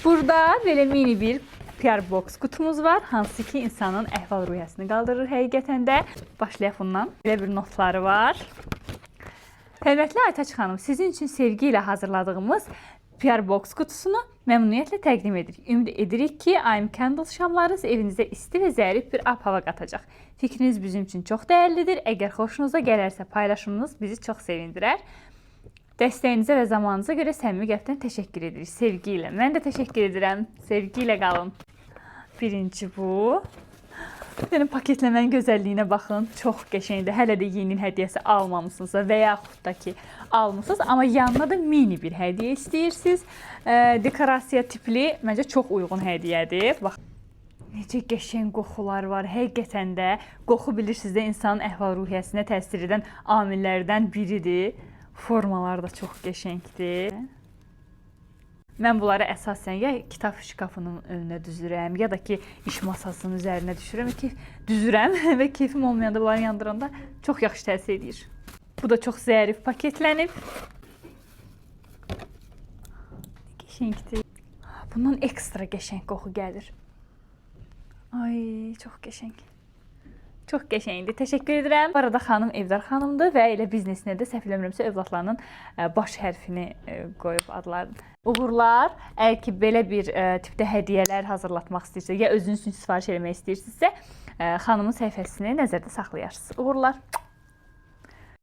Burada belə mini bir PR box kutumuz var. Hansı ki insanın əhval-ruhiyyəsini qaldırır həqiqətən də. Başlayaq bundan. Belə bir notları var. Hörmətli Aytaç xanım, sizin üçün sevgi ilə hazırladığımız PR box kutusunu məmnuniyyətlə təqdim edirik. Ümid edirik ki, I'm Candle şamlarınız evinizə isti və zərif bir ab-hava qatacaq. Fikriniz bizim üçün çox dəyərlidir. Əgər xoşunuza gələrsə paylaşımınız bizi çox sevindirər. Dəstəyinizə və zamanınıza görə səmimi qəlbdən təşəkkür edirik. Sevgi ilə. Mən də təşəkkür edirəm. Sevgi ilə qalın. Birinci bu. Benim paketləmənin gözəlliyinə baxın. Çox qəşəngdir. Hələ də yeni hədiyyəsi almamısınızsa və yaxud da ki almısınız, amma yanına da mini bir hədiyyə istəyirsiniz. Dekorasiya tipli, məncə çox uyğun hədiyyədir. Bax, necə qəşəng qoxular var. Həqiqətən də qoxu bilirsiniz də insanın əhval-ruhiyyəsinə təsir edən amillərdən biridir. Formalar da çox qəşəngdir. Mən bunları əsasən ya kitab şkafının önünə düzürəm, ya da ki iş masasının üzərinə düzürəm və keyfim olmayanda bunları yandıranda çox yaxşı təsir edir. Bu da çox zərif paketlənib. Qəşəngdir. Bundan ekstra qəşəng qoxu gəlir. Ay, çox qəşəng. Çox qəşəngdir. Təşəkkür edirəm. Bu arada xanım Evdar xanımdır və elə biznesinə də səhv eləmirəmsə övladlarının baş hərfini qoyub adlarını. Uğurlar. Əgər ki belə bir tipdə hədiyyələr hazırlatmaq istəyirsə, ya özünüz üçün sifariş eləmək istəyirsinizsə, xanımın səhifəsini nəzərdə saxlayarsınız. Uğurlar.